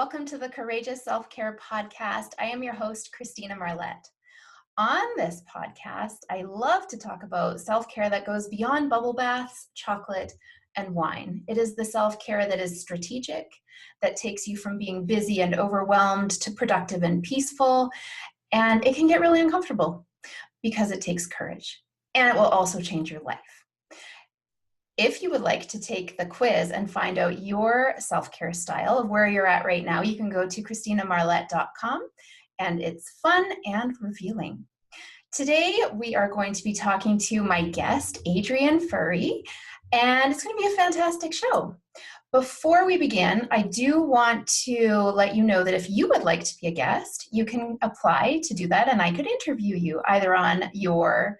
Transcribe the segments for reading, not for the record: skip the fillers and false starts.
welcome to the Courageous Self-Care Podcast. I am your host, Christina Marlette. On this podcast, I love to talk about self-care that goes beyond bubble baths, chocolate, and wine. It is the self-care that is strategic, that takes you from being busy and overwhelmed to productive and peaceful, and it can get really uncomfortable because it takes courage, and it will also change your life. If you would like to take the quiz and find out your self-care style of where you're at right now, you can go to ChristinaMarlette.com, and it's fun and revealing. Today, we are going to be talking to my guest, Adrienne Furrie, and it's going to be a fantastic show. Before we begin, I do want to let you know that if you would like to be a guest, you can apply to do that, and I could interview you either on your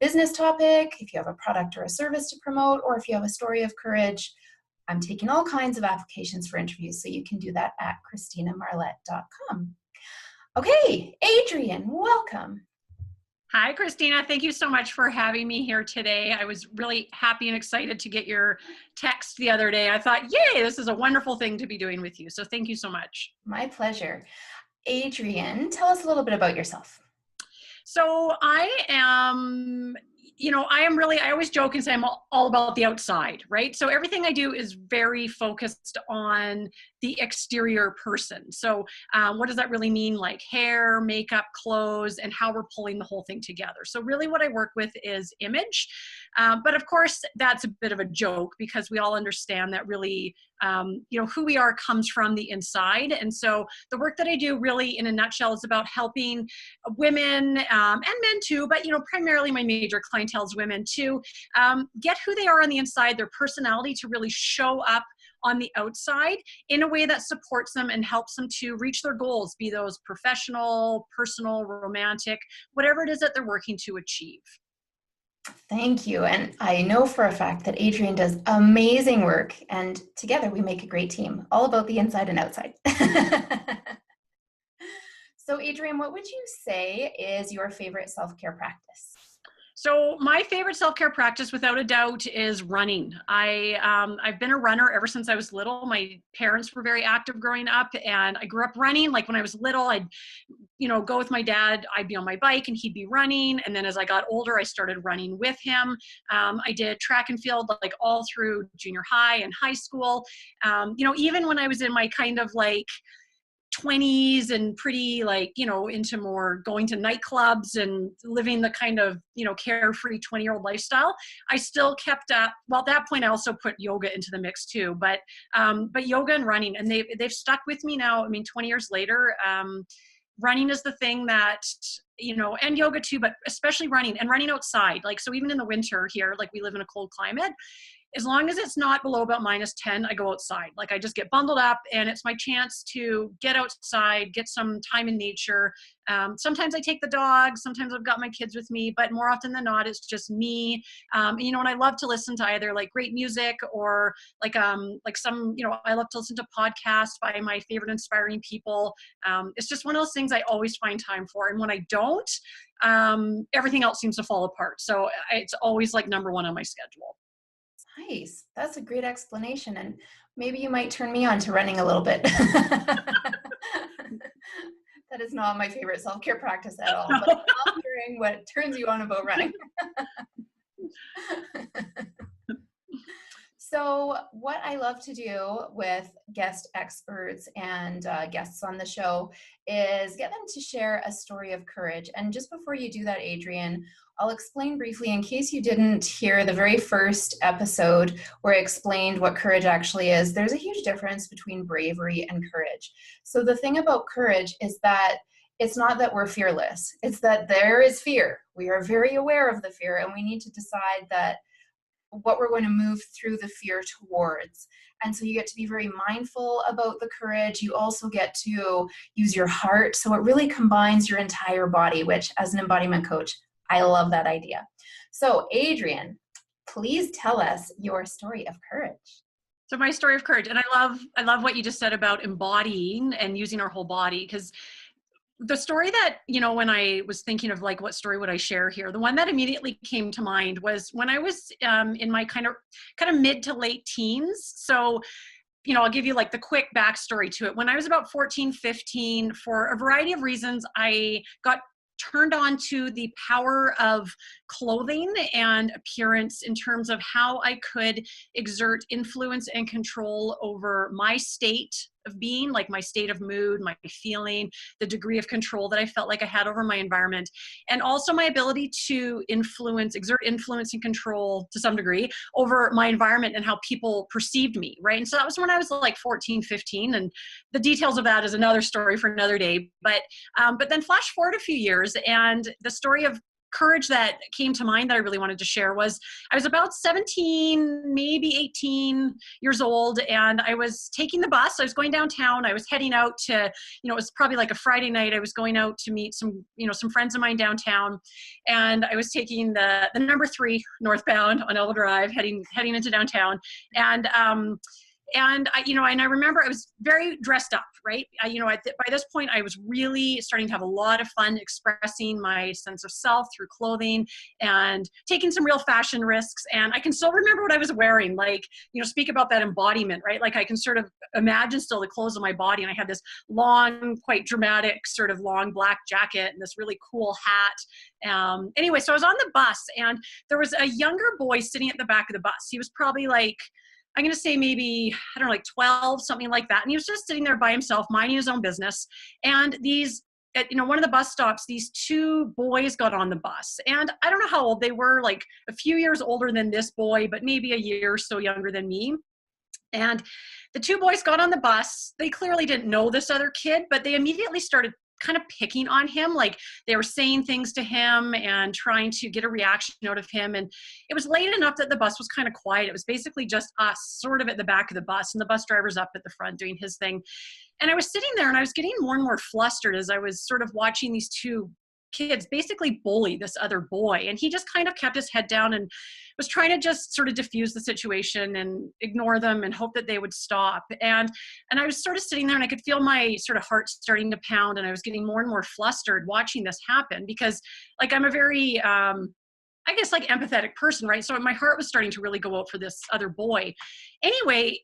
business topic, if you have a product or a service to promote, or if you have a story of courage. I'm taking all kinds of applications for interviews, so you can do that at ChristinaMarlette.com. Okay, Adrienne, welcome. Hi, Christina. Thank you so much for having me here today. I was really happy and excited to get your text the other day. I thought, yay, this is a wonderful thing to be doing with you. So thank you so much. My pleasure. Adrienne, tell us a little bit about yourself. So I always joke and say I'm all about the outside, right? So everything I do is very focused on the exterior person. So what does that really mean? Like hair, makeup, clothes, and how we're pulling the whole thing together. So really what I work with is image. But of course, that's a bit of a joke because we all understand that really, who we are comes from the inside. And so the work that I do really in a nutshell is about helping women and men too, but primarily my major clientele is women to get who they are on the inside, their personality to really show up on the outside in a way that supports them and helps them to reach their goals, be those professional, personal, romantic, whatever it is that they're working to achieve. Thank you. And I know for a fact that Adrienne does amazing work, and together we make a great team, all about the inside and outside. So Adrienne, what would you say is your favorite self-care practice? So my favorite self-care practice, without a doubt, is running. I've been a runner ever since I was little. My parents were very active growing up, and I grew up running. Like when I was little, I'd go with my dad. I'd be on my bike and he'd be running. And then as I got older, I started running with him. I did track and field like all through junior high and high school. Even when I was in my kind of like 20s and pretty into more going to nightclubs and living the kind of carefree 20-year-old lifestyle, I still kept up. Well, at that point I also put yoga into the mix too, but yoga and running, and they've stuck with me now. I mean, 20 years later, running is the thing that and yoga too, but especially running and running outside. Like, so even in the winter here, like we live in a cold climate, as long as it's not below about -10, I go outside. Like I just get bundled up, and it's my chance to get outside, get some time in nature. Sometimes I take the dog, sometimes I've got my kids with me, but more often than not, it's just me. And I love to listen to either like great music or I love to listen to podcasts by my favorite inspiring people. It's just one of those things I always find time for. And when I don't, everything else seems to fall apart. So it's always like number one on my schedule. Nice. That's a great explanation. And maybe you might turn me on to running a little bit. That is not my favorite self-care practice at all. But I'm wondering what turns you on about running. So what I love to do with guest experts and guests on the show is get them to share a story of courage. And just before you do that, Adrienne, I'll explain briefly in case you didn't hear the very first episode where I explained what courage actually is. There's a huge difference between bravery and courage. So the thing about courage is that it's not that we're fearless. It's that there is fear. We are very aware of the fear, and we need to decide that what we're going to move through the fear towards. And so you get to be very mindful about the courage. You also get to use your heart. So it really combines your entire body, which as an embodiment coach, I love that idea. So Adrienne, please tell us your story of courage. So my story of courage, and I love what you just said about embodying and using our whole body, because the story that, when I was thinking of like, what story would I share here? The one that immediately came to mind was when I was in my kind of mid to late teens. So I'll give you like the quick backstory to it. When I was about 14, 15, for a variety of reasons, I got turned on to the power of clothing and appearance in terms of how I could exert influence and control over my state of being, like my state of mood, my feeling, the degree of control that I felt like I had over my environment, and also my ability to exert influence and control to some degree over my environment and how people perceived me, right? And so that was when I was like 14, 15, and the details of that is another story for another day. But then flash forward a few years, and the story of courage that came to mind that I really wanted to share was I was about 17, maybe 18 years old, and I was taking the bus. I was going downtown. I was heading out to, it was probably like a Friday night. I was going out to meet some friends of mine downtown, and I was taking the number 3 northbound on Elva Drive, heading into downtown. And I remember I was very dressed up, right? By this point, I was really starting to have a lot of fun expressing my sense of self through clothing and taking some real fashion risks. And I can still remember what I was wearing, speak about that embodiment, right? Like I can sort of imagine still the clothes of my body. And I had this long, quite dramatic sort of long black jacket and this really cool hat. Anyway, so I was on the bus, and there was a younger boy sitting at the back of the bus. He was probably like, I'm going to say maybe, I don't know, like 12, something like that. And he was just sitting there by himself, minding his own business. And one of the bus stops, these 2 boys got on the bus. And I don't know how old they were, like a few years older than this boy, but maybe a year or so younger than me. And the 2 boys got on the bus. They clearly didn't know this other kid, but they immediately started kind of picking on him. Like they were saying things to him and trying to get a reaction out of him. And it was late enough that the bus was kind of quiet. It was basically just us sort of at the back of the bus, and the bus driver's up at the front doing his thing. And I was sitting there, and I was getting more and more flustered as I was sort of watching these 2 kids basically bully this other boy. And he just kind of kept his head down and was trying to just sort of diffuse the situation and ignore them and hope that they would stop. And I was sort of sitting there, and I could feel my sort of heart starting to pound, and I was getting more and more flustered watching this happen because like I'm a very, I guess like empathetic person, right? So my heart was starting to really go out for this other boy. Anyway,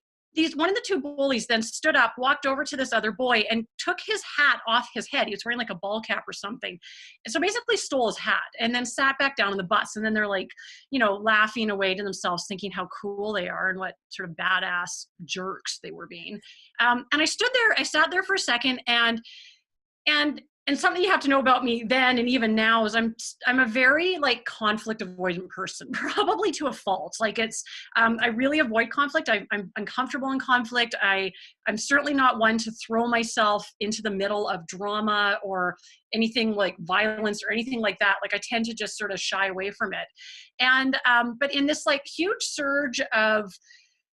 one of the 2 bullies then stood up, walked over to this other boy and took his hat off his head. He was wearing like a ball cap or something. And so basically stole his hat and then sat back down on the bus. And then they're like, laughing away to themselves, thinking how cool they are and what sort of badass jerks they were being. And I sat there for a second, and something you have to know about me then and even now is I'm a very like conflict avoidant person, probably to a fault. Like I really avoid conflict. I'm uncomfortable in conflict. I'm certainly not one to throw myself into the middle of drama or anything like violence or anything like that. Like I tend to just sort of shy away from it. And but in this like huge surge of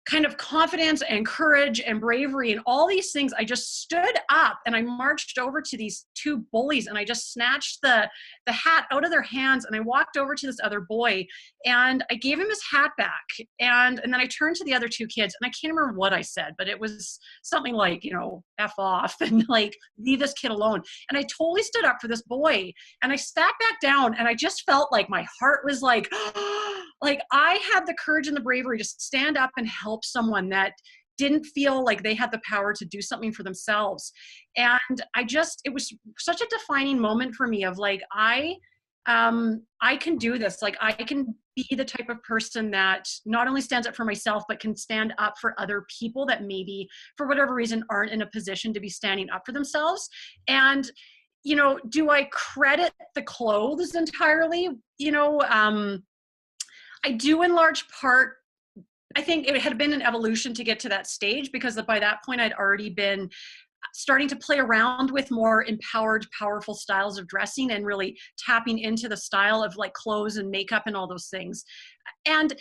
kind of confidence and courage and bravery and all these things, I just stood up and I marched over to these 2 bullies, and I just snatched the hat out of their hands, and I walked over to this other boy and I gave him his hat back. And then I turned to the other 2 kids, and I can't remember what I said, but it was something like, F off and like leave this kid alone. And I totally stood up for this boy, and I sat back down, and I just felt like my heart was like, like I had the courage and the bravery to stand up and help someone that didn't feel like they had the power to do something for themselves. And it was such a defining moment for me of like, I can do this. Like I can be the type of person that not only stands up for myself, but can stand up for other people that maybe for whatever reason aren't in a position to be standing up for themselves. And, do I credit the clothes entirely? I do in large part. I think it had been an evolution to get to that stage because by that point I'd already been starting to play around with more empowered, powerful styles of dressing and really tapping into the style of like clothes and makeup and all those things. And,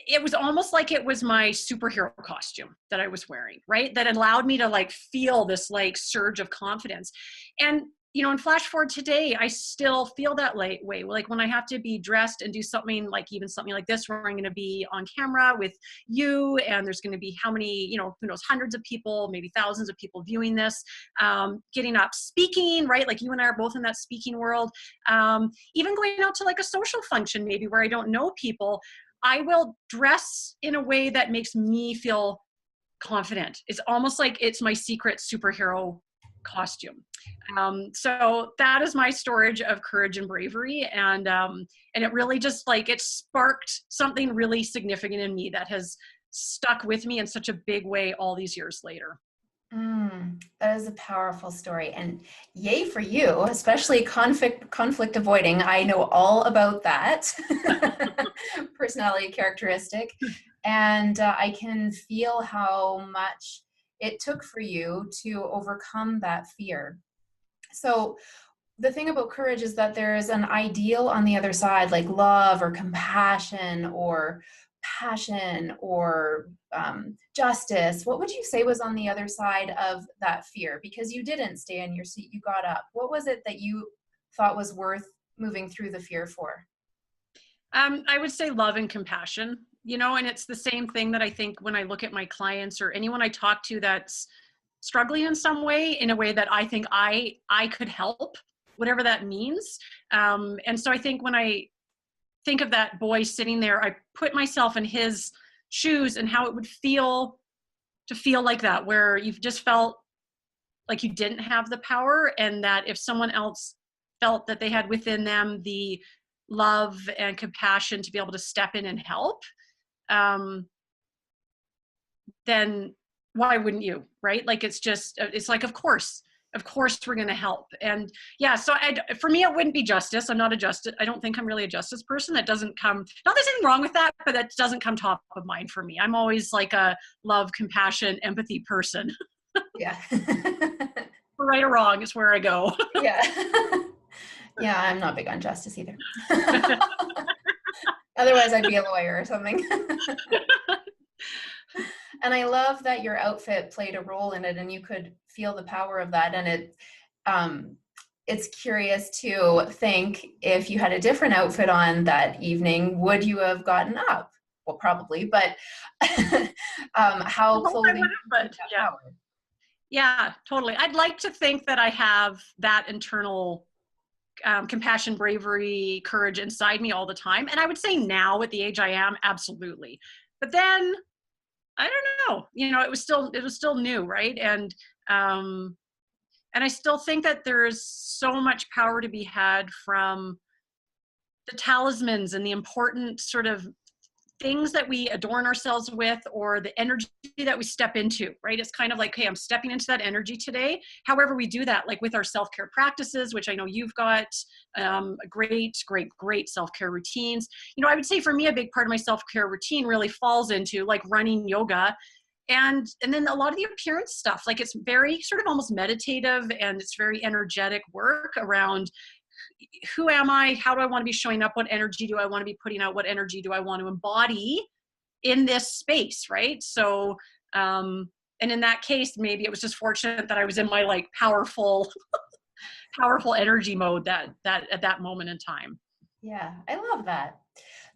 it was almost like it was my superhero costume that I was wearing, right? That allowed me to like feel this like surge of confidence. And and flash forward today, I still feel that way. Like when I have to be dressed and do something like even something like this, where I'm going to be on camera with you, and there's going to be how many, who knows, hundreds of people, maybe thousands of people viewing this, getting up, speaking, right? Like you and I are both in that speaking world. Even going out to like a social function, maybe where I don't know people. I will dress in a way that makes me feel confident. It's almost like it's my secret superhero costume. So that is my storage of courage and bravery. And it really just like, it sparked something really significant in me that has stuck with me in such a big way all these years later. That is a powerful story, and yay for you, especially conflict avoiding. I know all about that personality characteristic, and I can feel how much it took for you to overcome that fear. So the thing about courage is that there is an ideal on the other side, like love or compassion or passion or justice. What would you say was on the other side of that fear? Because you didn't stay in your seat, you got up. What was it that you thought was worth moving through the fear for? I would say love and compassion, and it's the same thing that I think when I look at my clients or anyone I talk to that's struggling in some way, in a way that I think I could help, whatever that means. And so I think when I think of that boy sitting there, I put myself in his shoes and how it would feel to feel like that, where you've just felt like you didn't have the power, and that if someone else felt that they had within them the love and compassion to be able to step in and help, then why wouldn't you, right? Like, it's like, of course we're going to help. And yeah, so for me, it wouldn't be justice. I don't think I'm really a justice person. That doesn't come, not there's anything wrong with that, but that doesn't come top of mind for me. I'm always like a love, compassion, empathy person. Yeah. Right or wrong is where I go. Yeah. Yeah, I'm not big on justice either. Otherwise, I'd be a lawyer or something. And I love that your outfit played a role in it, and you could feel the power of that. And it's curious to think, if you had a different outfit on that evening, would you have gotten up? Well, probably, but how clothing but yeah. Power. Yeah, totally. I'd like to think that I have that internal compassion, bravery, courage inside me all the time. And I would say now at the age I am, absolutely. But then I don't know, it was still new. Right. And I still think that there's so much power to be had from the talismans and the important sort of things that we adorn ourselves with, or the energy that we step into, right? It's kind of like, hey, I'm stepping into that energy today. However we do that, like with our self-care practices, which I know you've got great self-care routines. I would say for me, a big part of my self-care routine really falls into like running, yoga, and then a lot of the appearance stuff. Like, it's very sort of almost meditative, and it's very energetic work around who am I? How do I want to be showing up? What energy do I want to be putting out? What energy do I want to embody in this space, right? So, and in that case, maybe it was just fortunate that I was in my like powerful energy mode that at that moment in time. Yeah, I love that.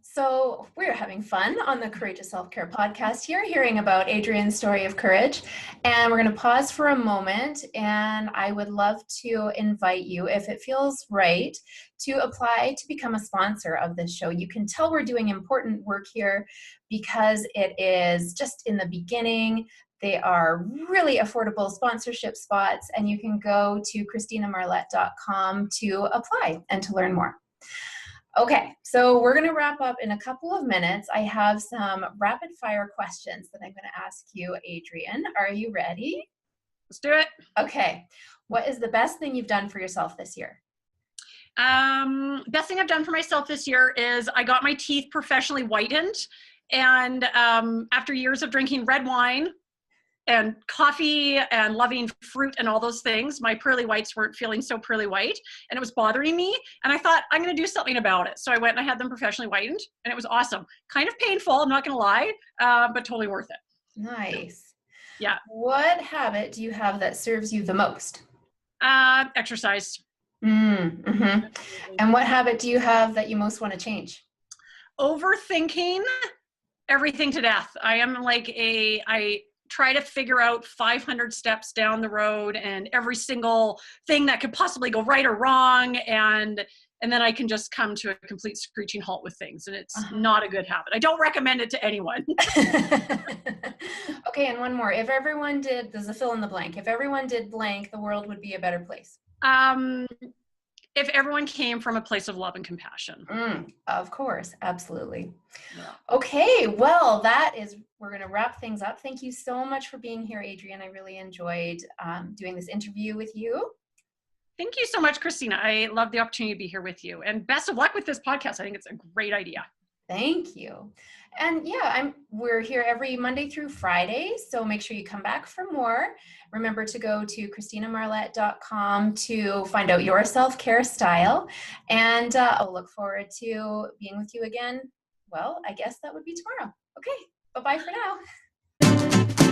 So we're having fun on the Courageous Self-Care podcast here, hearing about Adrienne's story of courage. And we're going to pause for a moment, and I would love to invite you, if it feels right, to apply to become a sponsor of this show. You can tell we're doing important work here because it is just in the beginning. They are really affordable sponsorship spots, and you can go to ChristinaMarlette.com to apply and to learn more. Okay, so we're going to wrap up in a couple of minutes. I have some rapid fire questions that I'm going to ask you, Adrienne. Are you ready? Let's do it. Okay. What is the best thing you've done for yourself this year? Best thing I've done for myself this year is I got my teeth professionally whitened. And after years of drinking red wine and coffee and loving fruit and all those things, my pearly whites weren't feeling so pearly white, and it was bothering me. And I thought, I'm going to do something about it. So I went and I had them professionally whitened, and it was awesome. Kind of painful, I'm not going to lie, but totally worth it. Nice. Yeah. What habit do you have that serves you the most? Exercise. Mm-hmm. And what habit do you have that you most want to change? Overthinking everything to death. I am like I try to figure out 500 steps down the road and every single thing that could possibly go right or wrong. And and then I can just come to a complete screeching halt with things. And it's not a good habit. I don't recommend it to anyone. Okay, and one more. If everyone did, there's a fill in the blank. If everyone did blank, the world would be a better place. If everyone came from a place of love and compassion. Of course, absolutely. Yeah. Okay, well, we're going to wrap things up. Thank you so much for being here, Adrienne. I really enjoyed doing this interview with you. Thank you so much, Christina. I love the opportunity to be here with you. And best of luck with this podcast. I think it's a great idea. Thank you. And yeah, we're here every Monday through Friday, so make sure you come back for more. Remember to go to ChristinaMarlette.com to find out your self-care style. And I'll look forward to being with you again. Well, I guess that would be tomorrow. Okay, bye-bye for now.